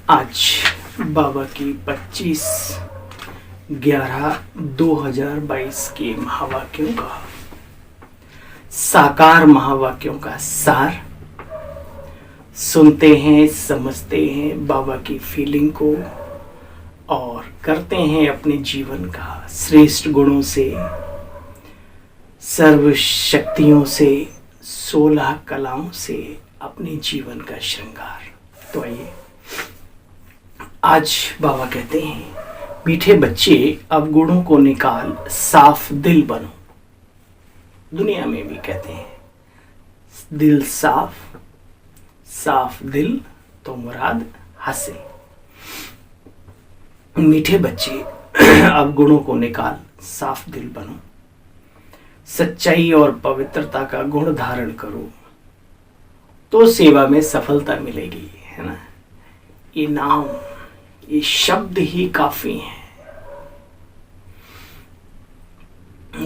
आज बाबा की 25/11/2022 के महावाक्यों का साकार महावाक्यों का सार सुनते हैं, समझते हैं बाबा की फीलिंग को और करते हैं अपने जीवन का श्रेष्ठ गुणों से, सर्व शक्तियों से, 16 कलाओं से अपने जीवन का श्रृंगार। तो आइए, आज बाबा कहते हैं, मीठे बच्चे अब गुणों को निकाल साफ दिल बनो। दुनिया में भी कहते हैं दिल साफ, साफ दिल तो मुराद हासिल। मीठे बच्चे अब गुणों को निकाल साफ दिल बनो, सच्चाई और पवित्रता का गुण धारण करो तो सेवा में सफलता मिलेगी, है ना। ये नाम, ये शब्द ही काफी हैं।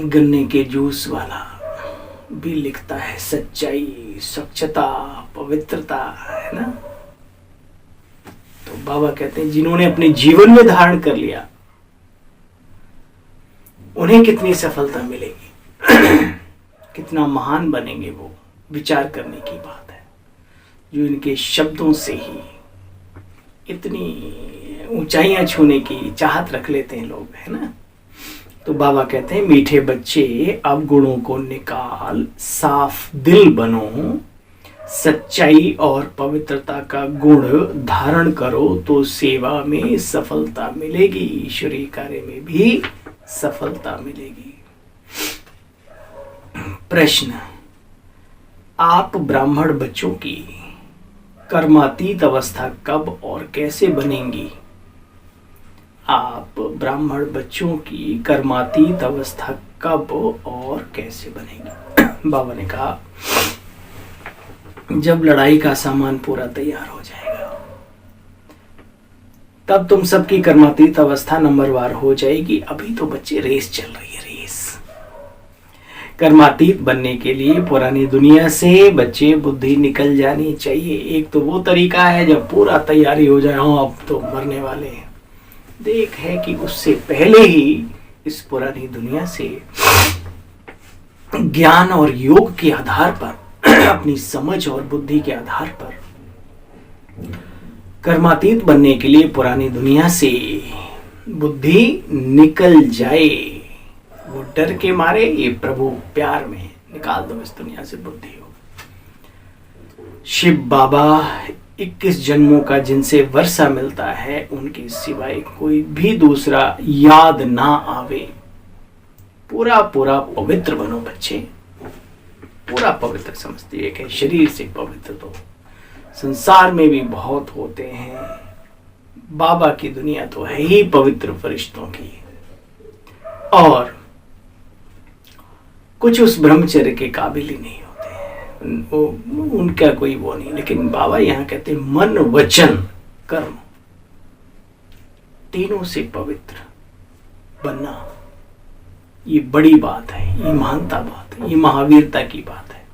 गन्ने के जूस वाला भी लिखता है सच्चाई, स्वच्छता, पवित्रता, है ना। तो बाबा कहते हैं जिन्होंने अपने जीवन में धारण कर लिया उन्हें कितनी सफलता मिलेगी, कितना महान बनेंगे वो, विचार करने की बात है। जो इनके शब्दों से ही इतनी ऊंचाइयां छूने की चाहत रख लेते हैं लोग, है ना। तो बाबा कहते हैं मीठे बच्चे अब गुणों को निकाल साफ दिल बनो, सच्चाई और पवित्रता का गुण धारण करो तो सेवा में सफलता मिलेगी, ईश्वरीय कार्य में भी सफलता मिलेगी। प्रश्न, आप ब्राह्मण बच्चों की कर्मातीत अवस्था कब और कैसे बनेंगी? आप ब्राह्मण बच्चों की कर्मातीत अवस्था कब और कैसे बनेगी? बाबा ने कहा जब लड़ाई का सामान पूरा तैयार हो जाएगा तब तुम सबकी कर्मातीत अवस्था नंबरवार हो जाएगी। अभी तो बच्चे रेस चल रही है, रेस। कर्मातीत बनने के लिए पुरानी दुनिया से बच्चे बुद्धि निकल जानी चाहिए। एक तो वो तरीका है जब पूरा तैयारी हो जाए, हाँ अब तो मरने वाले हैं। देख है कि उससे पहले ही इस पुरानी दुनिया से ज्ञान और योग के आधार पर, अपनी समझ और बुद्धि के आधार पर कर्मातीत बनने के लिए पुरानी दुनिया से बुद्धि निकल जाए। वो डर के मारे, ये प्रभु प्यार में निकाल दो इस दुनिया से बुद्धि हो। शिव बाबा 21 जन्मों का जिनसे वर्षा मिलता है उनके सिवाय कोई भी दूसरा याद ना आवे। पूरा पूरा पवित्र बनो बच्चे, पूरा पवित्र समझते एक है शरीर से पवित्र। तो संसार में भी बहुत होते हैं, बाबा की दुनिया तो है ही पवित्र फरिश्तों की, और कुछ उस ब्रह्मचर्य के काबिल ही नहीं होते हैं, उनका कोई वो नहीं। लेकिन बाबा यहाँ कहते हैं मन, वचन, कर्म तीनों से पवित्र बनना, ये बड़ी बात है, ये महानता बात है, ये महावीरता की बात है।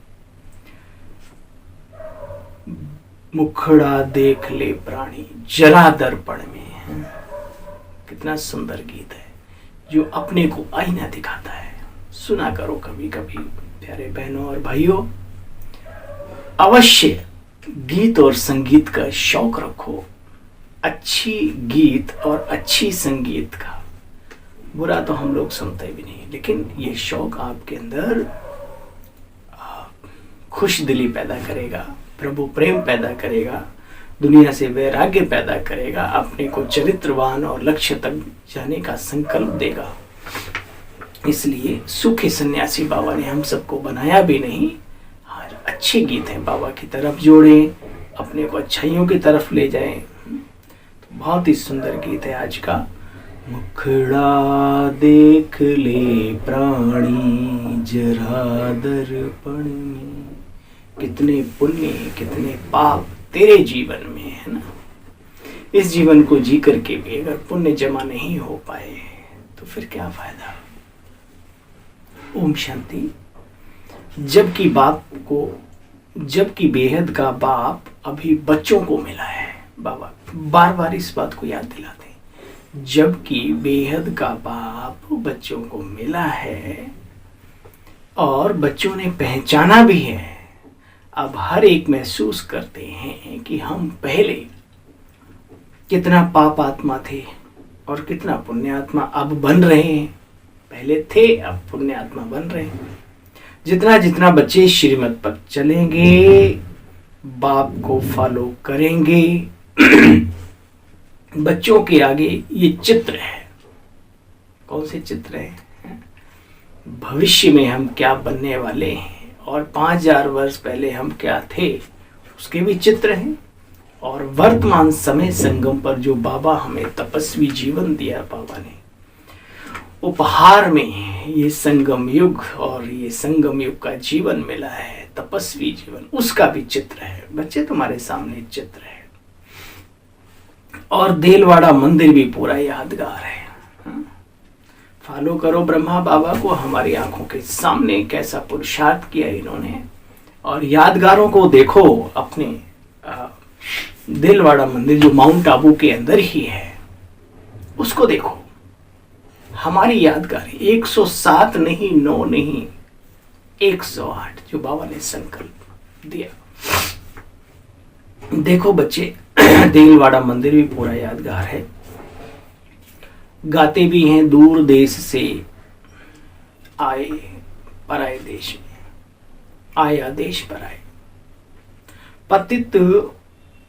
मुखड़ा देख ले प्राणी जरा दर्पण में, कितना सुंदर गीत है जो अपने को आईना दिखाता है। सुना करो कभी कभी प्यारे बहनों और भाइयों। अवश्य गीत और संगीत का शौक रखो, अच्छी गीत और अच्छी संगीत का। बुरा तो हम लोग सुनते भी नहीं, लेकिन ये शौक आपके अंदर खुश दिली पैदा करेगा, प्रभु प्रेम पैदा करेगा, दुनिया से वैराग्य पैदा करेगा, अपने को चरित्रवान और लक्ष्य तक जाने का संकल्प देगा। इसलिए सूखे सन्यासी बाबा ने हम सबको बनाया भी नहीं। आज अच्छे गीत हैं बाबा की तरफ जोड़ें, अपने को अच्छाइयों की तरफ ले जाएं। तो बहुत ही सुंदर गीत है आज का। मुखड़ा देख ले प्राणी जरा दर्पण में। कितने पुण्य, कितने पाप तेरे जीवन में है ना। इस जीवन को जी करके भी अगर पुण्य जमा नहीं हो पाए तो फिर क्या फायदा। ओम शांति। जबकि बेहद का बाप अभी बच्चों को मिला है, बाबा बार बार इस बात को याद दिलाते हैं, जबकि बेहद का बाप बच्चों को मिला है और बच्चों ने पहचाना भी है। अब हर एक महसूस करते हैं कि हम पहले कितना पाप आत्मा थे और कितना पुण्यात्मा अब बन रहे हैं। पहले थे, अब पुण्यात्मा बन रहे हैं। जितना जितना बच्चे श्रीमत पर चलेंगे, बाप को फॉलो करेंगे, बच्चों के आगे ये चित्र है। कौन से चित्र है? भविष्य में हम क्या बनने वाले हैं और 5000 वर्ष पहले हम क्या थे उसके भी चित्र हैं। और वर्तमान समय संगम पर जो बाबा हमें तपस्वी जीवन दिया, बाबा ने उपहार में ये संगम युग और ये संगम युग का जीवन मिला है, तपस्वी जीवन, उसका भी चित्र है। बच्चे तुम्हारे सामने चित्र है। और देलवाड़ा मंदिर भी पूरा यादगार है। फॉलो करो ब्रह्मा बाबा को। हमारी आंखों के सामने कैसा पुरुषार्थ किया इन्होंने। और यादगारों को देखो, अपने देलवाड़ा मंदिर जो माउंट आबू के अंदर ही है उसको देखो। हमारी यादगार 107 नहीं, 9 नहीं, 108 जो बाबा ने संकल्प दिया। देखो बच्चे, देलवाड़ा मंदिर भी पूरा यादगार है। गाते भी हैं, दूर देश से आए पराए देश में, आया देश पर आए। पतित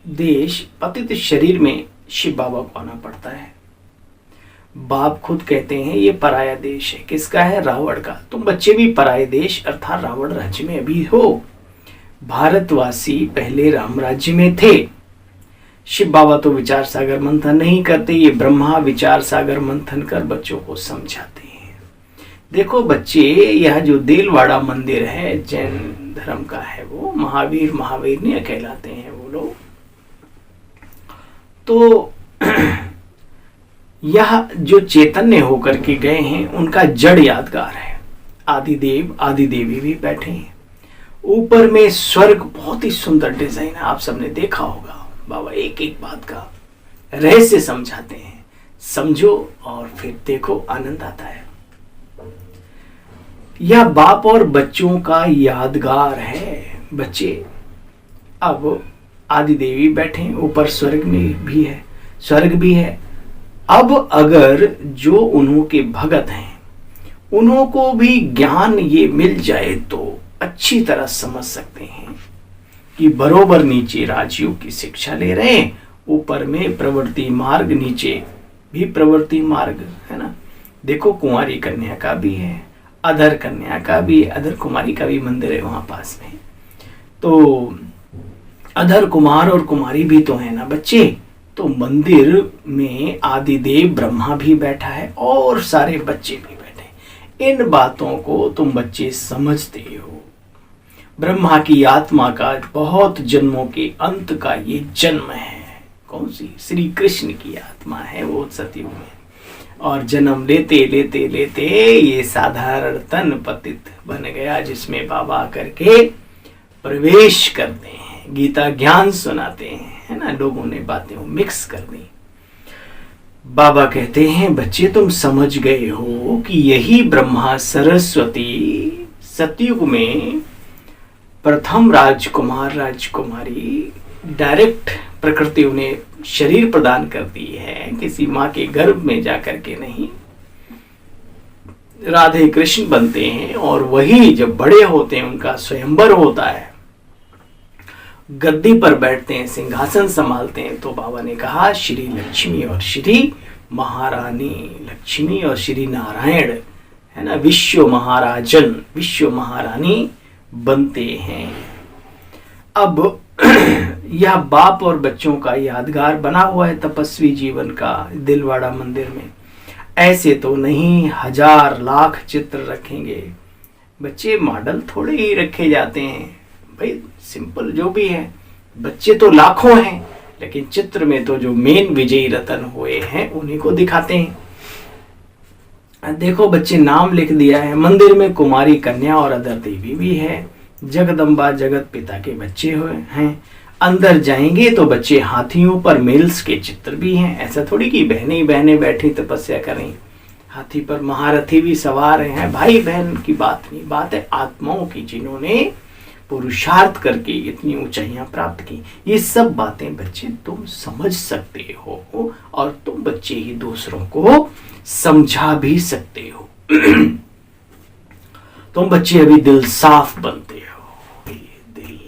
देश, पतित शरीर में शिव बाबा को आना पड़ता है। बाप खुद कहते हैं ये पराया देश है। किसका है? रावण का। तुम बच्चे भी पराये देश अर्थात रावण राज्य में अभी हो। भारतवासी पहले राम राज्य में थे। शिव बाबा तो विचार सागर मंथन नहीं करते, ये ब्रह्मा विचार सागर मंथन कर बच्चों को समझाते हैं। देखो बच्चे, यह जो देलवाड़ा मंदिर है जैन धर्म का है, वो महावीर ने कहलाते हैं वो लोग। तो यह जो चैतन्य होकर के गए हैं उनका जड़ यादगार है। आदिदेव आदि देवी भी बैठे हैं। ऊपर में स्वर्ग, बहुत ही सुंदर डिजाइन है, आप सबने देखा होगा। बाबा एक एक बात का रहस्य समझाते हैं। समझो और फिर देखो, आनंद आता है। यह बाप और बच्चों का यादगार है। बच्चे, अब आदि देवी बैठे, ऊपर स्वर्ग में भी है, स्वर्ग भी है। अब अगर जो उन्हों के भगत हैं उन्हों को भी ज्ञान ये मिल जाए तो अच्छी तरह समझ सकते हैं कि बरोबर नीचे राजयोग की शिक्षा ले रहे हैं, ऊपर में प्रवृत्ति मार्ग, नीचे भी प्रवृत्ति मार्ग है ना। देखो कुंवारी कन्या का भी है, अधर कन्या का भी, अधर कुमारी का भी मंदिर है वहां पास में। तो अधर कुमार और कुमारी भी तो है ना बच्चे। तो मंदिर में आदिदेव ब्रह्मा भी बैठा है और सारे बच्चे भी बैठे। इन बातों को तुम बच्चे समझते हो। ब्रह्मा की आत्मा का बहुत जन्मों के अंत का ये जन्म है। कौन सी? श्री कृष्ण की आत्मा है वो सतयुग में। और जन्म लेते लेते लेते ये साधारण तन पतित बन गया, जिसमें बाबा करके प्रवेश करते हैं, गीता ज्ञान सुनाते हैं, है ना। लोगों ने बातें मिक्स कर दी। बाबा कहते हैं बच्चे तुम समझ गए हो कि यही ब्रह्मा सरस्वती सतयुग में प्रथम राजकुमार राजकुमारी डायरेक्ट प्रकृति उन्हें शरीर प्रदान करती है, किसी माँ के गर्भ में जाकर के नहीं। राधे कृष्ण बनते हैं और वही जब बड़े होते हैं उनका स्वयंवर होता है, गद्दी पर बैठते हैं, सिंहासन संभालते हैं। तो बाबा ने कहा श्री लक्ष्मी और श्री महारानी, लक्ष्मी और श्री नारायण, है ना, विश्व महाराजन, विश्व महारानी बनते हैं। अब यह बाप और बच्चों का यादगार बना हुआ है तपस्वी जीवन का दिलवाड़ा मंदिर में। ऐसे तो नहीं, 1000 लाख चित्र रखेंगे बच्चे, मॉडल थोड़े ही रखे जाते हैं भाई, सिंपल जो भी है। बच्चे तो लाखों हैं, लेकिन चित्र में तो जो मेन विजयी रतन हुए हैं उन्हीं को दिखाते हैं। देखो बच्चे, नाम लिख दिया है। मंदिर में कुमारी कन्या और अदर देवी भी है। जगदम्बा जगत पिता के बच्चे हुए हैं। अंदर जाएंगे तो बच्चे हाथियों पर मेल्स के चित्र भी हैं। ऐसा थोड़ी कि बहनें ही बहनें बैठी तपस्या करें, हाथी पर महारथी भी सवार हैं। भाई बहन की बात नहीं, बात है आत्माओं की, जिन्होंने पुरुषार्थ करके इतनी ऊंचाइयां प्राप्त की। ये सब बातें बच्चे तुम समझ सकते हो और तुम बच्चे ही दूसरों को समझा भी सकते हो। तुम बच्चे अभी दिल साफ बनते हो, दिल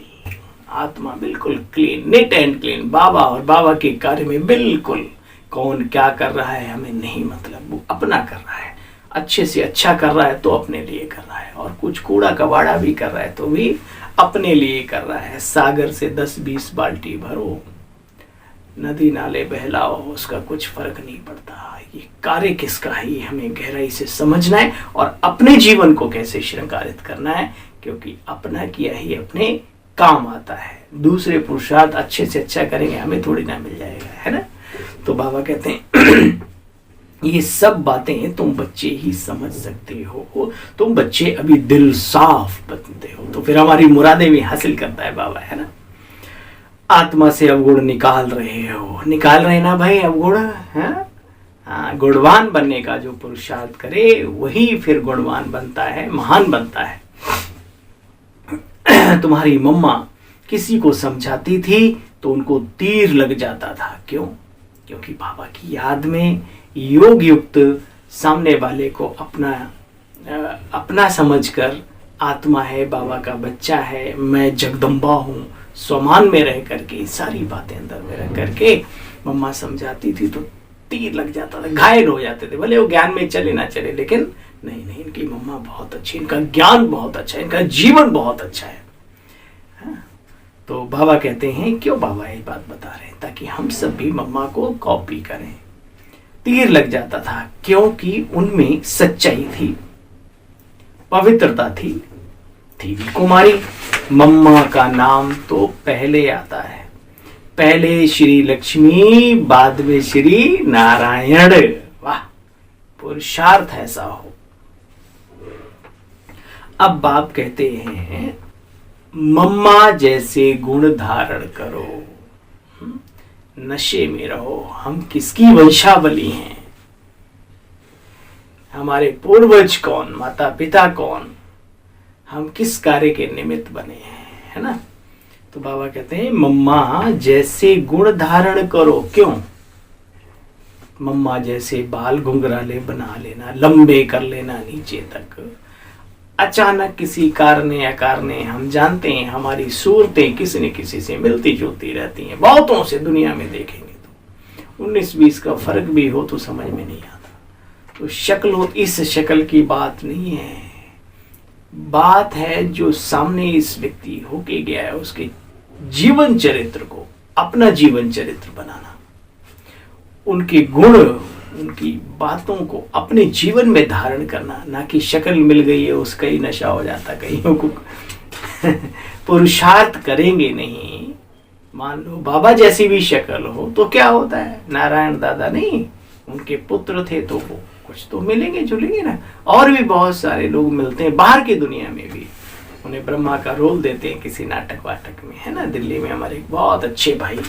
आत्मा बिल्कुल क्लीन, नीट एंड क्लीन। बाबा और बाबा के कार्य में बिल्कुल कौन क्या कर रहा है हमें नहीं मतलब, वो अपना कर रहा है, अच्छे से अच्छा कर रहा है तो अपने लिए कर रहा है, और कुछ कूड़ा कबाड़ा भी कर रहा है तो भी अपने लिए कर रहा है। सागर से 10-20 बाल्टी भरो, नदी नाले बहलाओ, उसका कुछ फर्क नहीं पड़ता। ये कार्य किसका है ये हमें गहराई से समझना है, और अपने जीवन को कैसे श्रृंगारित करना है, क्योंकि अपना किया ही अपने काम आता है। दूसरे पुरुषार्थ अच्छे से अच्छा करेंगे हमें थोड़ी ना मिल जाएगा, है ना। तो बाबा कहते हैं ये सब बातें तुम बच्चे ही समझ सकते हो, तुम बच्चे अभी दिल साफ बनते हो तो फिर हमारी मुरादें भी हासिल करता है बाबा, है ना। आत्मा से अवगुण निकाल रहे हो, निकाल रहे ना भाई अवगुण, है। हाँ, गुणवान बनने का जो पुरुषार्थ करे वही फिर गुणवान बनता है, महान बनता है। तुम्हारी मम्मा किसी को समझाती थी तो उनको तीर लग जाता था, क्यों? क्योंकि बाबा की याद में योग युक्त सामने वाले को अपना समझकर, आत्मा है, बाबा का बच्चा है, मैं जगदम्बा हूँ, स्वमान में रह करके सारी बातें अंदर में रख करके मम्मा समझाती थी तो तीर लग जाता था, घायल हो जाते थे। भले वो ज्ञान में चले ना चले, लेकिन नहीं, इनकी मम्मा बहुत अच्छी, इनका ज्ञान बहुत अच्छा है, इनका जीवन बहुत अच्छा है। तो बाबा कहते हैं, क्यों बाबा ये बात बता रहे हैं? ताकि हम सब भी मम्मा को कॉपी करें। तीर लग जाता था क्योंकि उनमें सच्चाई थी, पवित्रता थी भी कुमारी। मम्मा का नाम तो पहले आता है, पहले श्री लक्ष्मी, बाद में श्री नारायण। वाह, पुरुषार्थ ऐसा हो। अब बाप कहते हैं, मम्मा जैसे गुण धारण करो, नशे में रहो। हम किसकी वंशावली हैं? हमारे पूर्वज कौन, माता पिता कौन, हम किस कार्य के निमित्त बने हैं, है ना। तो बाबा कहते हैं, मम्मा जैसे गुण धारण करो। क्यों? मम्मा जैसे बाल घुंघराले बना लेना, लंबे कर लेना नीचे तक, अचानक किसी कारणे अकारणे, हम जानते हैं हमारी सूरतें किसी न किसी से मिलती जुलती रहती हैं, बहुतों से दुनिया में देखेंगे तो 19-20 का फर्क भी हो तो समझ में नहीं आता। तो शक्ल हो, इस शक्ल की बात नहीं है, बात है जो सामने इस व्यक्ति होके गया है, उसके जीवन चरित्र को अपना जीवन चरित्र बनाना, उनके गुण, उनकी बातों को अपने जीवन में धारण करना, ना कि शक्ल मिल गई है उसका ही नशा हो जाता। कईयों को पुरुषार्थ करेंगे नहीं, मान लो बाबा जैसी भी शक्ल हो तो क्या होता है, नारायण दादा नहीं, उनके पुत्र थे तो वो कुछ तो मिलेंगे जुलेंगे ना। और भी बहुत सारे लोग मिलते हैं बाहर की दुनिया में भी, उन्हें ब्रह्मा का रोल देते हैं किसी नाटक वाटक में, है ना। दिल्ली में हमारे बहुत अच्छे भाई,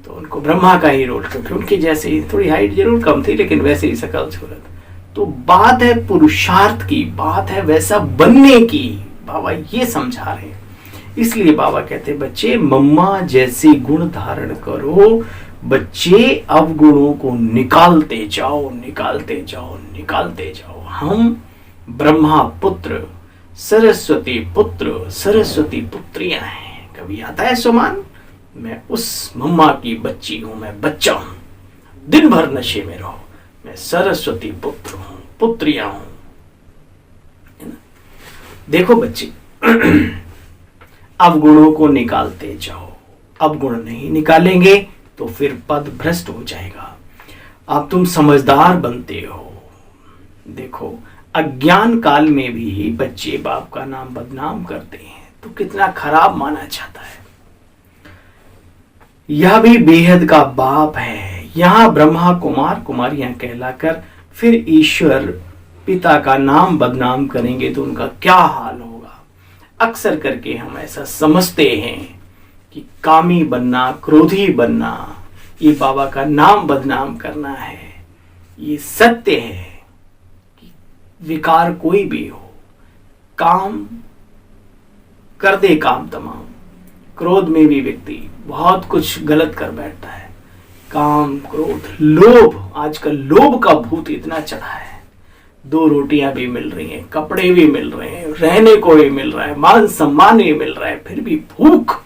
तो उनको ब्रह्मा का ही रोल, क्योंकि उनकी जैसे थोड़ी हाइट जरूर कम थी लेकिन वैसे ही शकल सूरत। तो बात है पुरुषार्थ की, बात है वैसा बनने की, बाबा ये समझा रहे हैं। इसलिए बाबा कहते हैं, बच्चे मम्मा जैसे गुण धारण करो। बच्चे अवगुणों को निकालते जाओ, निकालते जाओ, निकालते जाओ। हम ब्रह्मा पुत्र, सरस्वती पुत्र, सरस्वती पुत्रियां हैं। कभी आता है सुमान, मैं उस मम्मा की बच्ची हूं, मैं बच्चा हूं, दिन भर नशे में रहो, मैं सरस्वती पुत्र हूं, पुत्रियां हूं, है ना। देखो बच्चे, अवगुणों को निकालते जाओ। अवगुण नहीं निकालेंगे तो फिर पद भ्रष्ट हो जाएगा। अब तुम समझदार बनते हो। देखो, अज्ञान काल में भी बच्चे बाप का नाम बदनाम करते हैं तो कितना खराब माना जाता है। यह भी बेहद का बाप है। यहां ब्रह्मा कुमार कुमारियां कहलाकर फिर ईश्वर पिता का नाम बदनाम करेंगे तो उनका क्या हाल होगा। अक्सर करके हम ऐसा समझते हैं कि कामी बनना, क्रोधी बनना, ये बाबा का नाम बदनाम करना है। ये सत्य है कि विकार कोई भी हो, काम कर दे काम तमाम, क्रोध में भी व्यक्ति बहुत कुछ गलत कर बैठता है। काम, क्रोध, लोभ, आजकल लोभ का भूत इतना चढ़ा है। 2 रोटियां भी मिल रही हैं, कपड़े भी मिल रहे हैं, रहने को भी मिल रहा है, मान सम्मान भी मिल रहा है, फिर भी भूख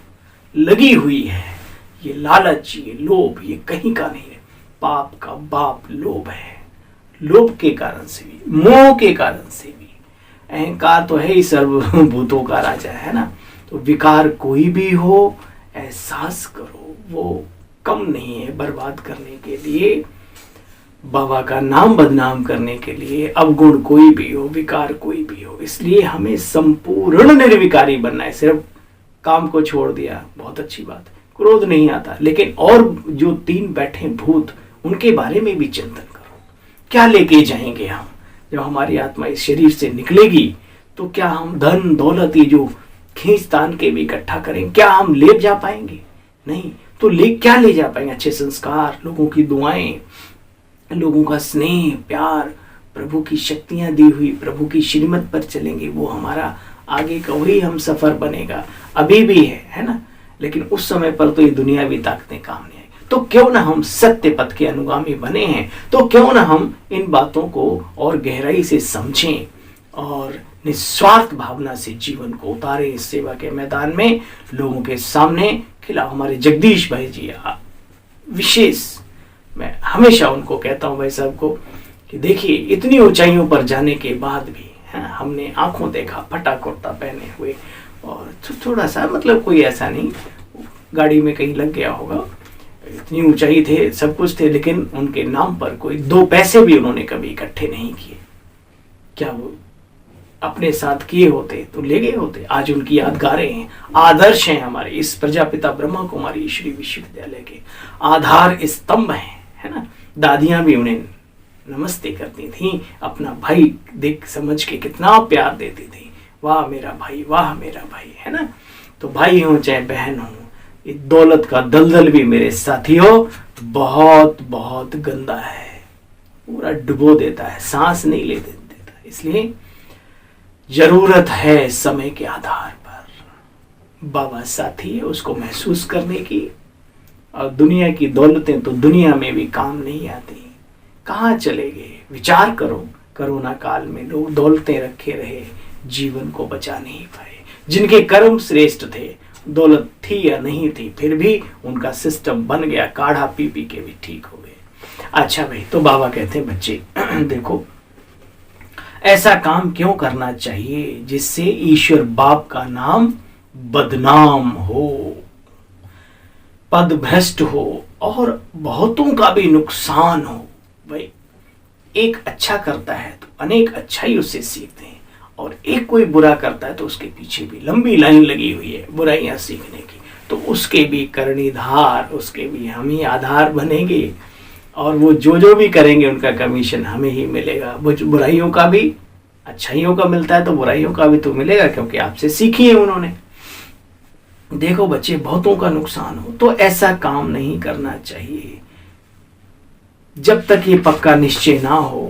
लगी हुई है। ये लालच, ये लोभ, ये कहीं का नहीं है। पाप का बाप लोभ है। लोभ के कारण से भी, मोह के कारण से भी, अहंकार तो है ही सर्वभूतों का राजा, है ना। तो विकार कोई भी हो, एहसास करो वो कम नहीं है बर्बाद करने के लिए, बाबा का नाम बदनाम करने के लिए। अवगुण कोई भी हो, विकार कोई भी हो, इसलिए हमें संपूर्ण निर्विकारी बनना है। सिर्फ काम को छोड़ दिया, बहुत अच्छी बात है, क्रोध नहीं आता, लेकिन और जो 3 बैठे भूत, उनके बारे में भी चिंतन करो। क्या लेके जाएंगे हम जब हमारी आत्मा इस शरीर से निकलेगी? तो क्या हम धन दौलत ये जो खींच तान के भी इकट्ठा करें, क्या हम ले जा पाएंगे? नहीं। तो क्या ले जा पाएंगे? अच्छे संस्कार, लोगों की दुआएं, लोगों का स्नेह, प्यार, प्रभु की शक्तियां दी हुई, प्रभु की श्रीमत पर चलेंगे, वो हमारा आगे का वही हम सफर बनेगा। अभी भी है ना, लेकिन उस समय पर तो ये दुनियावी ताकतें काम नहीं आएगी। तो क्यों ना हम सत्य पथ के अनुगामी बने हैं, तो क्यों ना हम इन बातों को और गहराई से समझें और निस्वार्थ भावना से जीवन को उतारे इस सेवा के मैदान में, लोगों के सामने खिलाओ। हमारे जगदीश भाई जी विशेष, मैं हमेशा उनको कहता हूं भाई साहब को कि देखिए, इतनी ऊंचाइयों पर जाने के बाद भी हमने आंखों देखा फटा कुर्ता पहने हुए, और थोड़ा सा मतलब कोई ऐसा नहीं, गाड़ी में कहीं लग गया होगा, इतनी ऊंचाई थे, सब कुछ थे, लेकिन उनके नाम पर कोई 2 पैसे भी उन्होंने कभी इकट्ठे नहीं किए। क्या वो अपने साथ किए होते तो ले गए होते। आज उनकी यादगारें हैं, आदर्श हैं हमारे इस प्रजापिता ब्रह्मा कुमारी श्री विश्वविद्यालय के आधार स्तंभ हैं, है ना। दादियां भी उन्हें नमस्ते करती थी, अपना भाई देख समझ के कितना प्यार देती थी। वाह मेरा भाई, वाह मेरा भाई, है ना। तो भाई हो चाहे बहन हो, ये दौलत का दलदल भी मेरे साथियों बहुत बहुत गंदा है, पूरा डुबो देता है, सांस नहीं ले देता। इसलिए जरूरत है समय के आधार पर बाबा साथी है उसको महसूस करने की। और दुनिया की दौलतें तो दुनिया में भी काम नहीं आती, कहाँ चले गए? विचार करो, कोरोना काल में लोग दौलतें रखे रहे, जीवन को बचा नहीं पाए। जिनके कर्म श्रेष्ठ थे, दौलत थी या नहीं थी, फिर भी उनका सिस्टम बन गया, काढ़ा पी पी के भी ठीक हो गए। अच्छा भाई, तो बाबा कहते हैं बच्चे देखो, ऐसा काम क्यों करना चाहिए जिससे ईश्वर बाप का नाम बदनाम हो, पद भ्रष्ट हो और बहुतों का भी नुकसान हो। भाई एक अच्छा करता है तो अनेक अच्छाई उससे सीखते हैं, और एक कोई बुरा करता है तो उसके पीछे भी लंबी लाइन लगी हुई है बुराइयां सीखने की। तो उसके भी करणीधार, उसके भी हम ही आधार बनेंगे, और वो जो भी करेंगे उनका कमीशन हमें ही मिलेगा। बुराइयों का भी अच्छाइयों का मिलता है तो बुराइयों का भी तो मिलेगा, क्योंकि आपसे सीखी है उन्होंने। देखो बच्चे, बहुतों का नुकसान हो तो ऐसा काम नहीं करना चाहिए जब तक ये पक्का निश्चय ना हो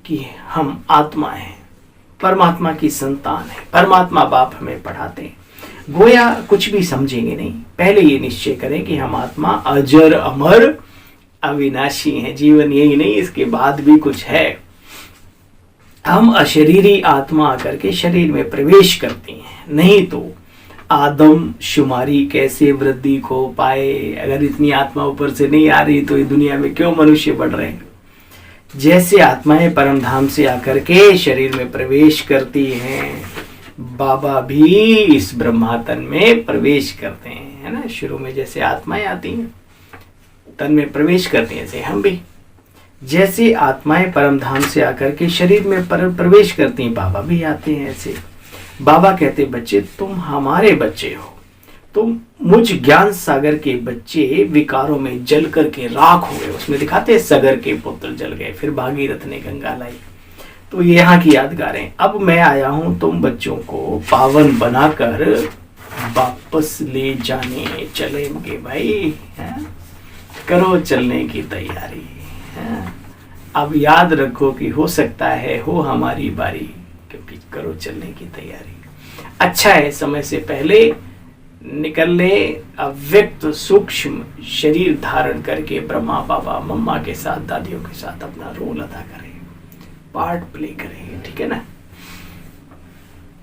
कि हम आत्मा हैं, परमात्मा की संतान है, परमात्मा बाप हमें पढ़ाते हैं। गोया कुछ भी समझेंगे नहीं, पहले ये निश्चय करें कि हम आत्मा अजर अमर अविनाशी हैं। जीवन यही नहीं, इसके बाद भी कुछ है। हम अशरीरी आत्मा आकर के शरीर में प्रवेश करती हैं, नहीं तो आदम शुमारी कैसे वृद्धि को पाए? अगर इतनी आत्मा ऊपर से नहीं आ रही तो ये दुनिया में क्यों मनुष्य बढ़ रहे हैं? जैसे आत्माएं परम धाम से आकर के शरीर में प्रवेश करती हैं, बाबा भी इस ब्रह्मातन में प्रवेश करते हैं, है ना। शुरू में जैसे आत्माएं आती हैं तन में प्रवेश करती हैं, ऐसे हम भी जैसे आत्माएं परम धाम से आकर के शरीर में प्रवेश करती हैं, बाबा भी आते हैं ऐसे। बाबा कहते बच्चे तुम हमारे बच्चे हो, तुम मुझ ज्ञान सागर के बच्चे विकारों में जल करके राख हो गए। उसमें दिखाते सगर के पुत्र जल गए, फिर भागीरथ ने गंगा लाई। तो ये यहाँ की यादगारें। अब मैं आया हूं तुम बच्चों को पावन बनाकर वापस ले जाने चलेंगे भाई, है? करो चलने की तैयारी, है? अब याद रखो कि हो सकता है हो हमारी बारी, क्योंकि करो चलने की तैयारी। अच्छा है समय से पहले निकल ले, अव्यक्त सूक्ष्म शरीर धारण करके ब्रह्मा बाबा मम्मा के साथ दादियों के साथ अपना रोल अदा करें, पार्ट प्ले करें, ठीक है ना।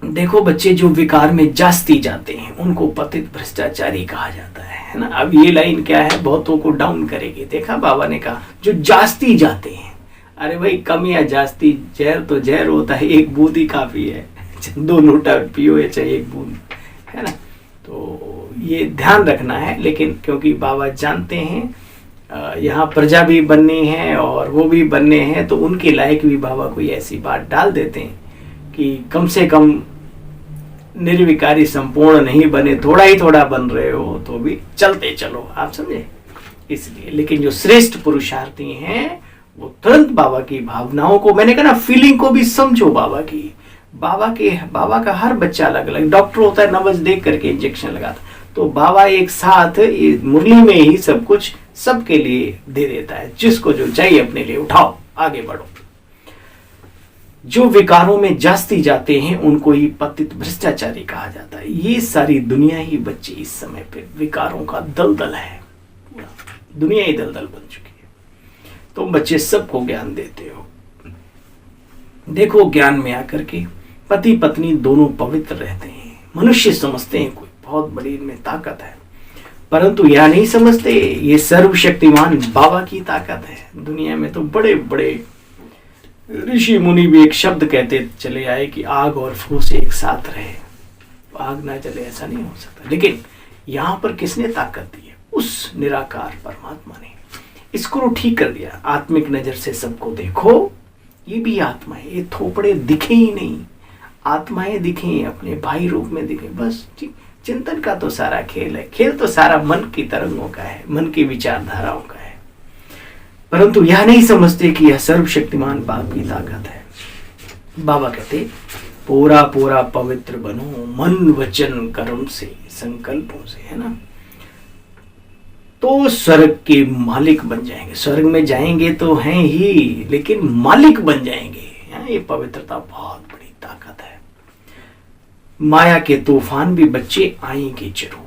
देखो बच्चे जो विकार में जास्ती जाते हैं उनको पतित भ्रष्टाचारी कहा जाता है ना। अब ये लाइन क्या है, बहुतों को डाउन करेगी। देखा बाबा ने कहा जो जास्ती जाते हैं, अरे भाई कम या जास्ती जहर तो जहर होता है, एक बूंद ही काफी है, 2 लोटा पियो या चाहे 1 बूंद, है ना। तो ये ध्यान रखना है। लेकिन क्योंकि बाबा जानते हैं यहाँ प्रजा भी बननी है और वो भी बनने हैं, तो उनके लायक भी बाबा कोई ऐसी बात डाल देते हैं कि कम से कम निर्विकारी संपूर्ण नहीं बने, थोड़ा ही थोड़ा बन रहे हो तो भी चलते चलो, आप समझे, इसलिए। लेकिन जो श्रेष्ठ पुरुषार्थी हैं वो तुरंत बाबा की भावनाओं को, मैंने कहा ना, फीलिंग को भी समझो बाबा की। बाबा का हर बच्चा अलग अलग, डॉक्टर होता है नब्ज देख करके इंजेक्शन लगाता, तो बाबा एक साथ मुरली में ही सब कुछ सबके लिए दे देता है, जिसको जो चाहिए अपने लिए उठाओ, आगे बढ़ो। जो विकारों में जास्ती जाते हैं उनको ही पतित भ्रष्टाचारी कहा जाता है। ये सारी दुनिया ही बच्चे इस समय पे विकारों का दलदल है, दुनिया ही दलदल बन चुकी है। तुम बच्चे सबको ज्ञान देते हो, देखो ज्ञान में आकर के पति पत्नी दोनों पवित्र रहते हैं। मनुष्य समझते हैं कोई बहुत बड़ी इनमें ताकत है, परंतु यह नहीं समझते ये सर्वशक्तिमान बाबा की ताकत है। दुनिया में तो बड़े बड़े ऋषि मुनि भी एक शब्द कहते चले आए कि आग और फूस एक साथ रहे, आग ना जले ऐसा नहीं हो सकता। लेकिन यहां पर किसने ताकत दी है? उस निराकार परमात्मा ने। इसको ठीक कर दिया, आत्मिक नजर से सबको देखो, ये भी आत्मा है, ये थोपड़े दिखे ही नहीं, आत्माएं दिखे, अपने भाई रूप में दिखे, बस। चिंतन का तो सारा खेल है, खेल तो सारा मन की तरंगों का है, मन की विचारधाराओं का है। परंतु यह नहीं समझते कि यह सर्वशक्तिमान बाप की ताकत है। बाबा कहते पूरा पूरा पवित्र बनो मन वचन कर्म से, संकल्पों से, है ना, तो स्वर्ग के मालिक बन जाएंगे। स्वर्ग में जाएंगे तो हैं ही, लेकिन मालिक बन जाएंगे। ये पवित्रता बहुत बड़ी ताकत है। माया के तूफान भी बच्चे आएंगे जरूर,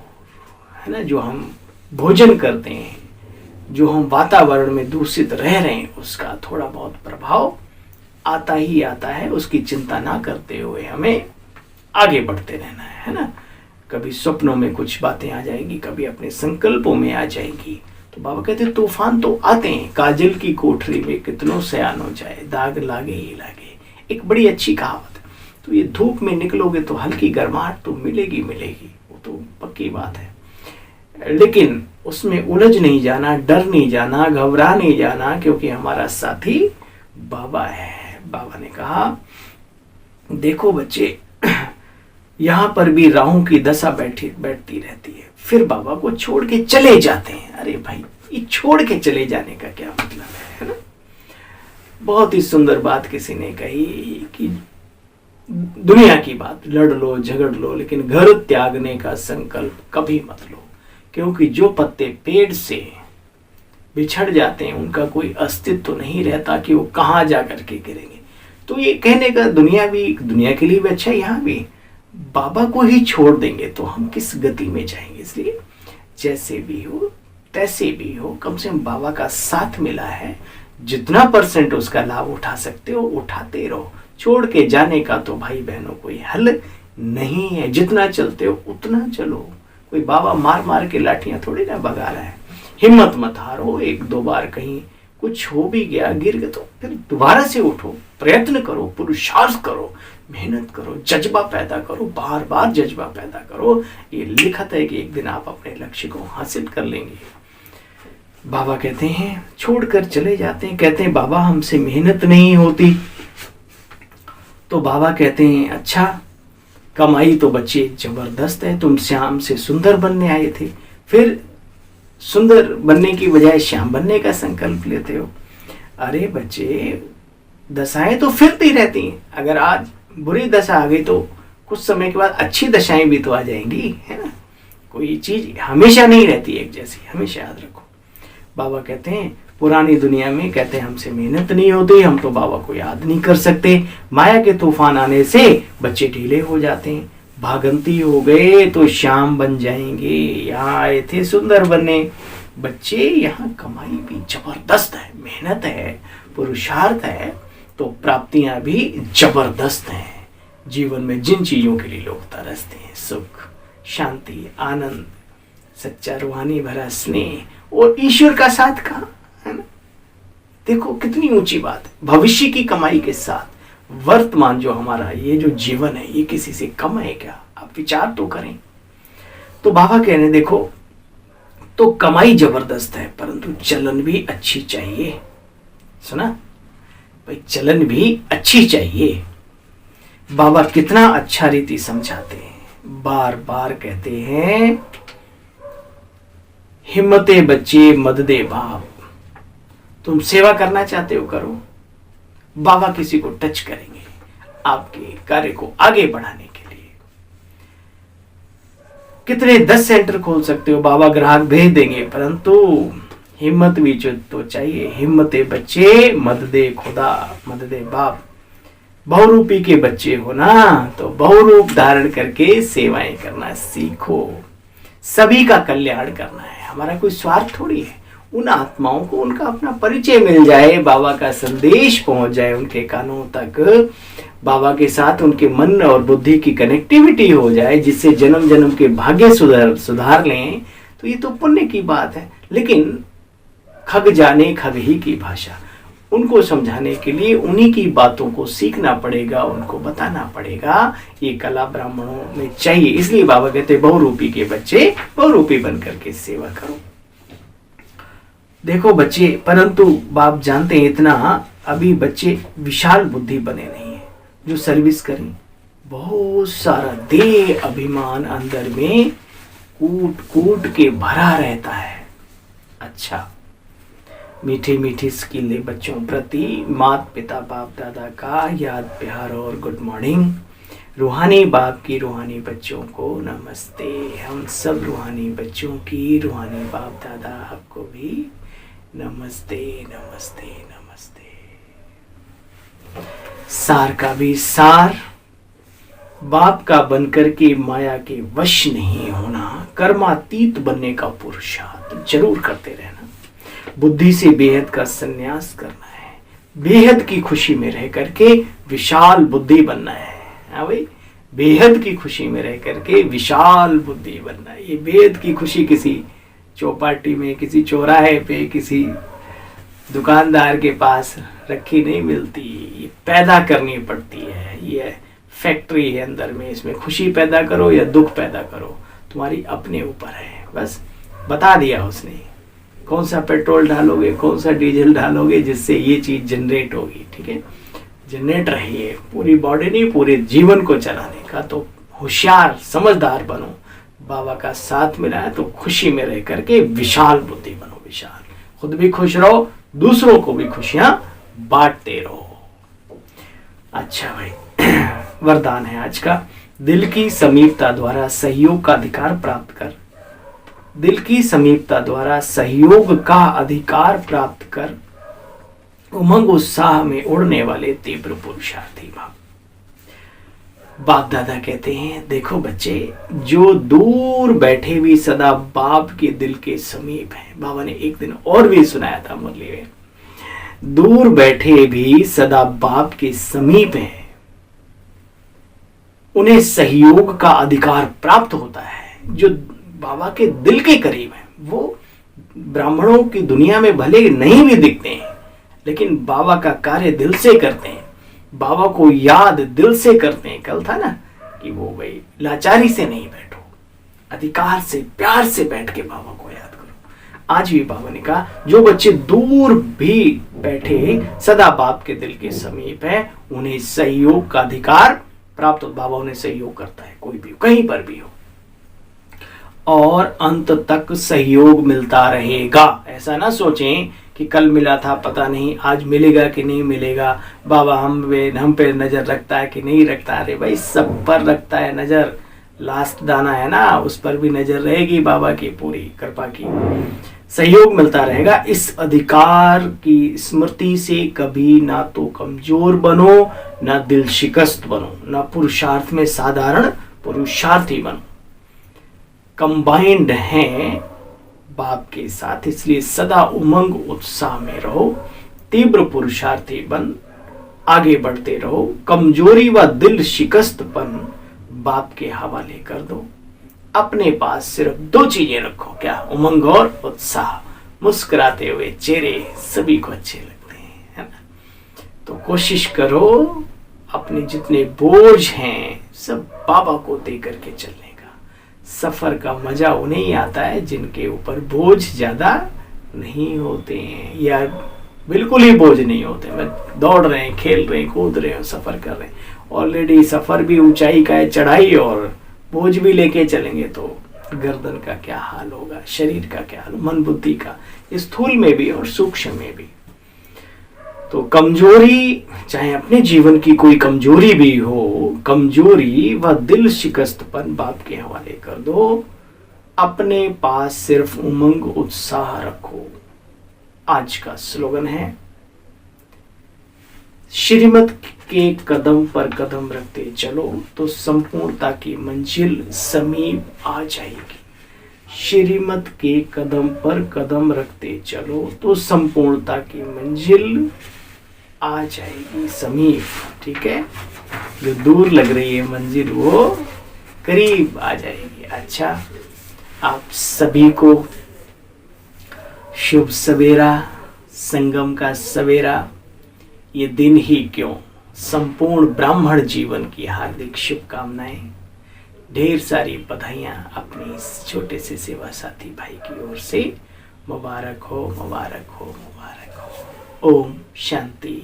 है ना। जो हम भोजन करते हैं, जो हम वातावरण में दूषित रह रहे हैं, उसका थोड़ा बहुत प्रभाव आता ही आता है। उसकी चिंता ना करते हुए हमें आगे बढ़ते रहना है ना। कभी स्वप्नों में कुछ बातें आ जाएंगी, कभी अपने संकल्पों में आ जाएंगी। तो बाबा कहते तूफान तो आते हैं, काजल की कोठरी में कितनों सयान हो जाए, दाग लागे ही लागे, एक बड़ी अच्छी कहावत है। तो ये धूप में निकलोगे तो हल्की गर्माहट तो मिलेगी, वो तो पक्की बात है। लेकिन उसमें उलझ नहीं जाना, डर नहीं जाना, घबरा नहीं जाना, क्योंकि हमारा साथी बाबा है। बाबा ने कहा देखो बच्चे, यहां पर भी राहु की दशा बैठती रहती है, फिर बाबा को छोड़ के चले जाते हैं। अरे भाई, ये छोड़ के चले जाने का क्या मतलब है ना। बहुत ही सुंदर बात किसी ने कही कि दुनिया की बात लड़ लो झगड़ लो, लेकिन घर त्यागने का संकल्प कभी मत लो, क्योंकि जो पत्ते पेड़ से बिछड़ जाते हैं उनका कोई अस्तित्व तो नहीं रहता कि वो कहाँ जा करके गिरेंगे। तो ये कहने का दुनिया के लिए भी अच्छा है, यहाँ भी बाबा को ही छोड़ देंगे तो हम किस गति में जाएंगे। इसलिए जैसे भी हो तैसे भी हो, कम से कम बाबा का साथ मिला है, जितना % उसका लाभ उठा सकते हो उठाते रहो। छोड़ के जाने का तो भाई बहनों कोई हल नहीं है, जितना चलते हो उतना चलो। कोई बाबा मार मार के लाठियां थोड़ी ना भगा रहा है। हिम्मत मत हारो, 1-2 बार कहीं कुछ हो भी गया, गिर गए तो फिर दोबारा से उठो, प्रयत्न करो, पुरुषार्थ करो, मेहनत करो, जज्बा पैदा करो, बार बार जज्बा पैदा करो। ये लिखत है कि एक दिन आप अपने लक्ष्य को हासिल कर लेंगे। बाबा कहते हैं छोड़कर चले जाते हैं, कहते हैं बाबा हमसे मेहनत नहीं होती। तो बाबा कहते हैं अच्छा, कमाई तो बच्चे जबरदस्त है, तुम श्याम से सुंदर बनने आए थे, फिर सुंदर बनने की बजाय श्याम बनने का संकल्प लेते हो। अरे बच्चे, दशाएं तो फिरती रहती हैं। अगर आज बुरी दशा आ गई तो कुछ समय के बाद अच्छी दशाएं भी तो आ जाएंगी, है ना। कोई चीज हमेशा नहीं रहती एक जैसी, हमेशा याद रखो। बाबा कहते हैं पुरानी दुनिया में, कहते हैं हमसे मेहनत नहीं होती, हम तो बाबा को याद नहीं कर सकते, माया के तूफान आने से बच्चे ढीले हो जाते हैं, भागंती हो गए तो श्याम बन जाएंगे, यहाँ आए थे सुंदर बनने। बच्चे यहाँ कमाई भी जबरदस्त है, मेहनत है, पुरुषार्थ है, तो प्राप्तियां भी जबरदस्त हैं। जीवन में जिन चीजों के लिए लोग तरसते हैं, सुख, शांति, आनंद, सच्चा रूहानी भरा स्नेह और ईश्वर का साथ कहाँ है ना। देखो कितनी ऊंची बात है, भविष्य की कमाई के साथ वर्तमान जो हमारा ये जो जीवन है, ये किसी से कम है क्या? आप विचार तो करें। तो बाबा कह रहे देखो, तो कमाई जबरदस्त है परंतु चलन भी अच्छी चाहिए। सुना भाई, चलन भी अच्छी चाहिए। बाबा कितना अच्छा रीति समझाते हैं, बार बार कहते हैं हिम्मते बच्चे मद दे बाप। तुम सेवा करना चाहते हो, करो, बाबा किसी को टच करेंगे आपके कार्य को आगे बढ़ाने के लिए। कितने 10 सेंटर खोल सकते हो, बाबा ग्राहक भेज देंगे, परंतु हिम्मत भी तो चाहिए। हिम्मते बच्चे मद दे खुदा, मद दे बाप। बहुरूपी के बच्चे हो ना, तो बहुरूप धारण करके सेवाएं करना सीखो। सभी का कल्याण करना है, हमारा कोई स्वार्थ थोड़ी है। उन आत्माओं को उनका अपना परिचय मिल जाए, बाबा का संदेश पहुंच जाए उनके कानों तक, बाबा के साथ उनके मन और बुद्धि की कनेक्टिविटी हो जाए, जिससे जन्म जन्म के भाग्य सुधार लें, तो ये तो पुण्य की बात है। लेकिन खग जाने खग ही की भाषा, उनको समझाने के लिए उन्हीं की बातों को सीखना पड़ेगा, उनको बताना पड़ेगा। ये कला ब्राह्मणों में चाहिए। इसलिए बाबा कहते बहुरूपी के बच्चे बहुरूपी बनकर के सेवा करो। देखो बच्चे, परंतु बाप जानते हैं इतना, अभी बच्चे विशाल बुद्धि बने नहीं है जो सर्विस करें। बहुत सारा देह अभिमान अंदर में कूट कूट के भरा रहता है। अच्छा, मीठी मीठी स्किलें बच्चों प्रति माता पिता बाप दादा का याद प्यार और गुड मॉर्निंग। रूहानी बाप की रूहानी बच्चों को नमस्ते। हम सब रूहानी बच्चों की रूहानी बाप दादा आपको भी नमस्ते नमस्ते नमस्ते। सार का भी सार, बाप का बनकर के माया के वश नहीं होना, कर्मातीत बनने का पुरुषार्थ जरूर करते रहना। बुद्धि से बेहद का संन्यास करना है, बेहद की खुशी में रह करके विशाल बुद्धि बनना है। हाँ भाई, बेहद की खुशी में रह करके विशाल बुद्धि बनना है। ये बेहद की खुशी किसी चौपाटी में, किसी चौराहे पे, किसी दुकानदार के पास रखी नहीं मिलती, ये पैदा करनी पड़ती है। ये फैक्ट्री है अंदर में, इसमें खुशी पैदा करो या दुख पैदा करो, तुम्हारी अपने ऊपर है। बस बता दिया उसने, कौन सा पेट्रोल डालोगे, कौन सा डीजल डालोगे जिससे ये चीज जनरेट होगी। ठीक है, जनरेटर है ये, पूरी बॉडी नहीं पूरे जीवन को चलाने का। तो होशियार समझदार बनो, बाबा का साथ मिला है तो खुशी में रह करके विशाल बुद्धि बनो। विशाल, खुद भी खुश रहो, दूसरों को भी खुशियां बांटते रहो। अच्छा भाई, वरदान है आज का, दिल की समीपता द्वारा सहयोग का अधिकार प्राप्त कर। दिल की समीपता द्वारा सहयोग का अधिकार प्राप्त कर, उमंग उत्साह में उड़ने वाले तीव्र पुरुषार्थी भाव। बाप दादा कहते हैं देखो बच्चे, जो दूर बैठे भी सदा बाप के दिल के समीप है। बाबा ने एक दिन और भी सुनाया था मुरली में, दूर बैठे भी सदा बाप के समीप है, उन्हें सहयोग का अधिकार प्राप्त होता है। जो बाबा के दिल के करीब है, वो ब्राह्मणों की दुनिया में भले नहीं भी दिखते हैं, लेकिन बाबा का कार्य दिल से करते हैं, बाबा को याद दिल से करते हैं। कल था ना कि वो भाई लाचारी से नहीं बैठो, अधिकार से प्यार से बैठ के बाबा को याद करो। आज भी बाबा ने कहा जो बच्चे दूर भी बैठे सदा बाप के दिल के समीप है, उन्हें सहयोग का अधिकार प्राप्त हो। बाबा उन्हें सहयोग करता है, कोई भी कहीं पर भी हो, और अंत तक सहयोग मिलता रहेगा। ऐसा ना सोचें कि कल मिला था पता नहीं आज मिलेगा कि नहीं मिलेगा, बाबा हम पे नजर रखता है कि नहीं रखता। अरे भाई, सब पर रखता है नजर। लास्ट दाना है ना, उस पर भी नजर रहेगी बाबा की पूरी कृपा की, सहयोग मिलता रहेगा। इस अधिकार की स्मृति से कभी ना तो कमजोर बनो, ना दिल शिकस्त बनो, ना पुरुषार्थ में साधारण पुरुषार्थी बनो। कंबाइंड हैं बाप के साथ, इसलिए सदा उमंग उत्साह में रहो, तीव्र पुरुषार्थी बन आगे बढ़ते रहो। कमजोरी व दिल शिकस्तपन बाप के हवाले कर दो। अपने पास सिर्फ 2 चीजें रखो, क्या? उमंग और उत्साह। मुस्कुराते हुए चेहरे सभी को अच्छे लगते हैं, है ना? तो कोशिश करो अपने जितने बोझ हैं सब बाबा को दे करके चलने का। सफर का मजा उन्हें ही आता है जिनके ऊपर बोझ ज्यादा नहीं होते हैं, या बिल्कुल ही बोझ नहीं होते। मैं दौड़ रहे हैं, खेल रहे हैं, कूद रहे हैं, सफर कर रहे हैं, ऑलरेडी सफर भी ऊंचाई का है, चढ़ाई, और बोझ भी लेके चलेंगे तो गर्दन का क्या हाल होगा, शरीर का क्या हाल, मन बुद्धि का, स्थूल में भी और सूक्ष्म में भी। तो कमजोरी, चाहे अपने जीवन की कोई कमजोरी भी हो, कमजोरी व दिल शिकस्तपन बाप के हवाले कर दो। अपने पास सिर्फ उमंग उत्साह रखो। आज का स्लोगन है, श्रीमत के कदम पर कदम रखते चलो तो संपूर्णता की मंजिल समीप आ जाएगी। श्रीमत के कदम पर कदम रखते चलो तो संपूर्णता की मंजिल आ जाएगी समीप। ठीक है, जो दूर लग रही है मंजिल वो करीब आ जाएगी। अच्छा, आप सभी को शुभ सवेरा, संगम का सवेरा, ये दिन ही क्यों, संपूर्ण ब्राह्मण जीवन की हार्दिक शुभकामनाएं, ढेर सारी बधाइयां अपने इस छोटे से सेवा साथी भाई की ओर से। मुबारक हो, मुबारक हो, मुबारक हो। ओम शांति,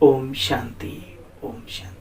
ओम शांति, ओम शांति।